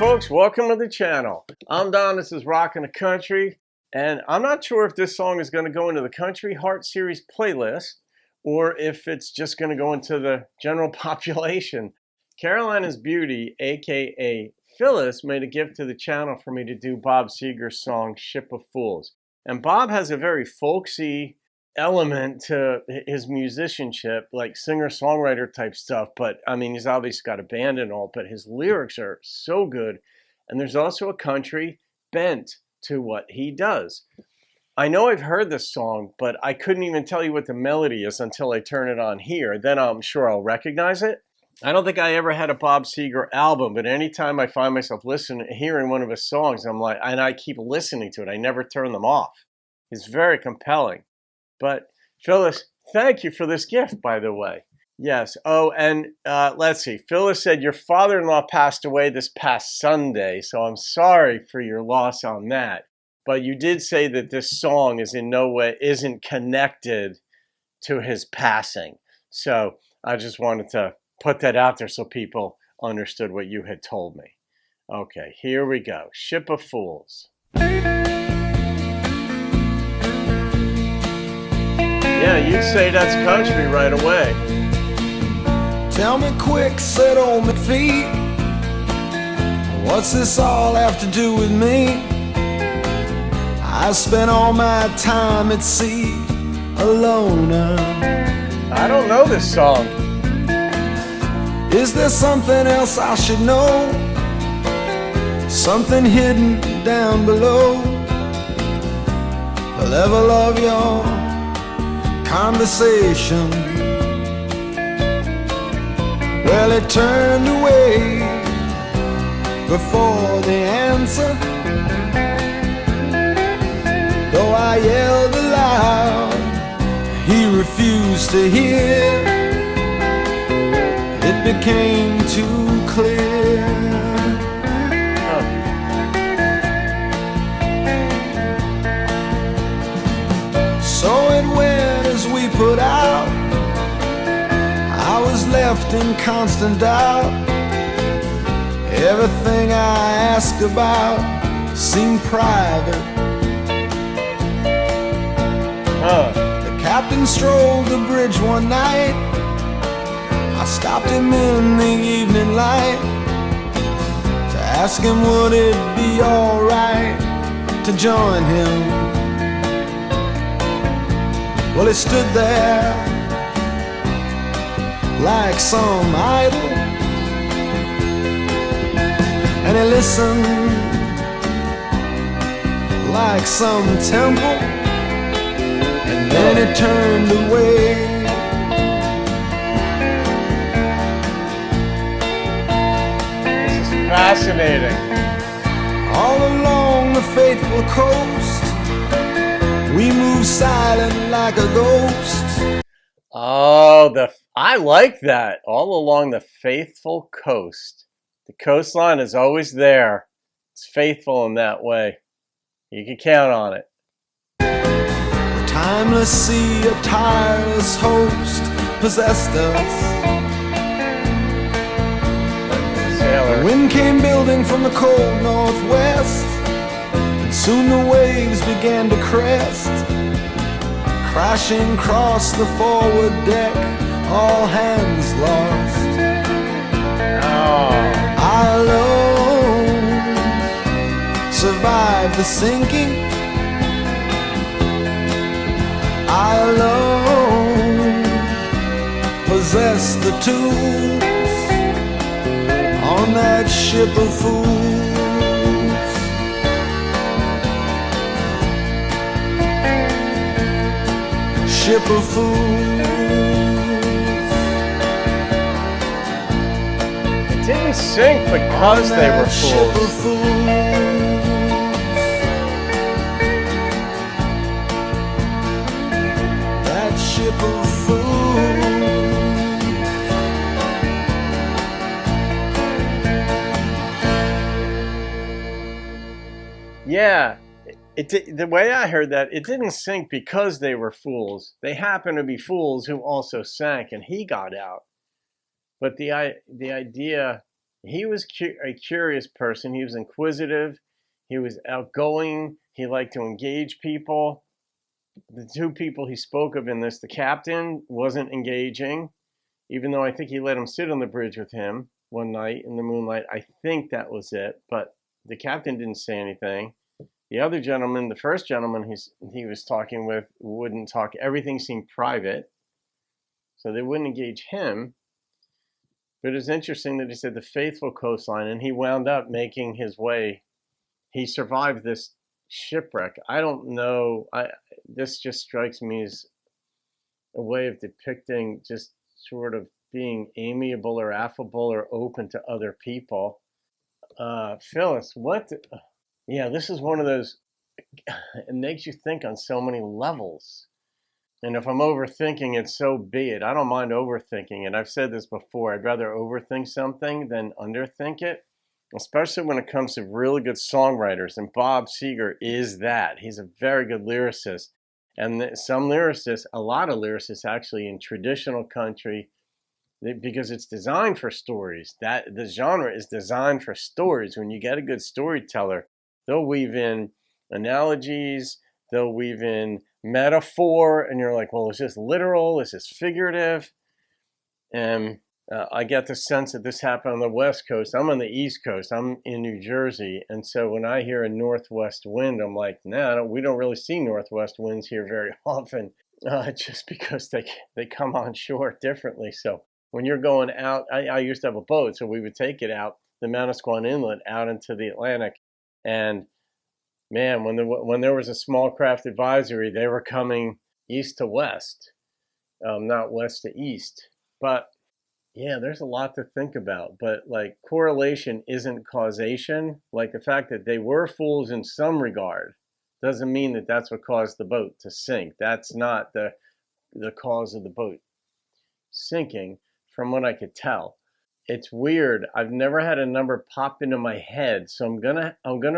folks, welcome to the channel. I'm Don, this is Rockin' the Country, and I'm not sure if this song is going to go into the Country Heart Series playlist or if it's just going to go into the general population. CarolinasBeauty, aka Phyllis, made a gift to the channel for me to do Bob Seger's song Ship of Fools. And Bob has a very folksy element to his musicianship, like singer-songwriter type stuff, but I mean, he's obviously got a band and all, but his lyrics are so good, and there's also a country bent to what he does. I know I've heard this song, but I couldn't even tell you what the melody is until I turn it on here. Then I'm sure I'll recognize it. I don't think I ever had a Bob Seger album, but anytime I find myself hearing one of his songs, I'm like, and I keep listening to it. I never turn them off. It's very compelling. But Phyllis, thank you for this gift, by the way. Yes. Oh, and let's see. Phyllis said your father-in-law passed away this past Sunday, so I'm sorry for your loss on that. But you did say that this song is in no way isn't connected to his passing. So I just wanted to put that out there so people understood what you had told me. Okay, here we go. Ship of Fools. Yeah, you'd say that's country right away. Tell me quick, said old McPhee, what's this all have to do with me? I spent all my time at sea, alone. I don't know this song. Is there something else I should know? Something hidden down below the level of your conversation? Well, it turned away before the answer. Though I yelled aloud, he refused to hear. It became too clear. So it went as we put out. I was left in constant doubt. Everything I asked about seemed private. The captain strolled the bridge one night. I stopped him in the evening light to ask him would it be alright to join him. Well, he stood there like some idol, and he listened like some temple, and then he turned away. This is fascinating. All along the faithful coast, we move silent like a ghost. Oh, I like that. All along the faithful coast. The coastline is always there. It's faithful in that way. You can count on it. The timeless sea, a tireless host possessed us. Sailor. The wind came building from the cold northwest, and soon the waves began to crest, crashing across the forward deck, all hands lost. Oh. I alone survived the sinking. I alone possess the tools on that ship of fools. Ship of fools. It didn't sink because they were Ship of fools. fools. That ship of fools. Yeah, the way I heard that, it didn't sink because they were fools. They happened to be fools who also sank, and he got out. But the idea He was a curious person. He was inquisitive. He was outgoing. He liked to engage people. The two people he spoke of in this, the captain wasn't engaging, even though I think he let him sit on the bridge with him one night in the moonlight. I think that was it, but the captain didn't say anything. The other gentleman, the first gentleman he was talking with, wouldn't talk. Everything seemed private, so they wouldn't engage him. But it's interesting that he said the faithful coastline, and he wound up making his way. He survived this shipwreck. I don't know. This just strikes me as a way of depicting just sort of being amiable or affable or open to other people. Phyllis, what? Yeah, this is one of those, it makes you think on so many levels. And if I'm overthinking it, so be it. I don't mind overthinking it. I've said this before. I'd rather overthink something than underthink it, especially when it comes to really good songwriters. And Bob Seger is that. He's a very good lyricist. And some lyricists, a lot of lyricists actually in traditional country, because it's designed for stories. That the genre is designed for stories. When you get a good storyteller, they'll weave in analogies, they'll weave in metaphor, and you're like, well, is this literal? Is this figurative? And I get the sense that this happened on the West Coast. I'm on the East Coast. I'm in New Jersey. And so when I hear a northwest wind, I'm like, nah, we don't really see northwest winds here very often, just because they come on shore differently. So when you're going out, I used to have a boat, so we would take it out the Manasquan Inlet out into the Atlantic. And man, when there was a small craft advisory, they were coming east to west, not west to east. But yeah, there's a lot to think about. But like correlation isn't causation. Like the fact that they were fools in some regard doesn't mean that that's what caused the boat to sink. That's not the cause of the boat sinking, from what I could tell. It's weird. I've never had a number pop into my head, so I'm gonna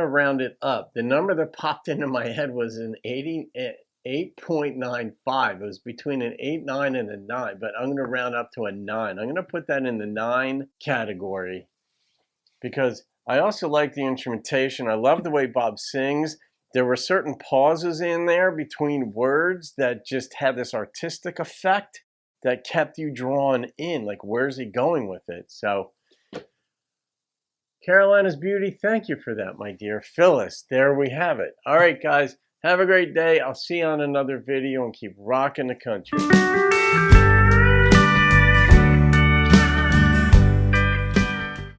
round it up. The number that popped into my head was an 8.95. It was between an 8, 9, and a 9, but I'm gonna round up to a 9. I'm gonna put that in the 9 category because I also like the instrumentation. I love the way Bob sings. There were certain pauses in there between words that just had this artistic effect that kept you drawn in, like where's he going with it? So Carolina's Beauty, thank you for that, my dear. Phyllis, there we have it. All right, guys, have a great day. I'll see you on another video and keep rocking the country.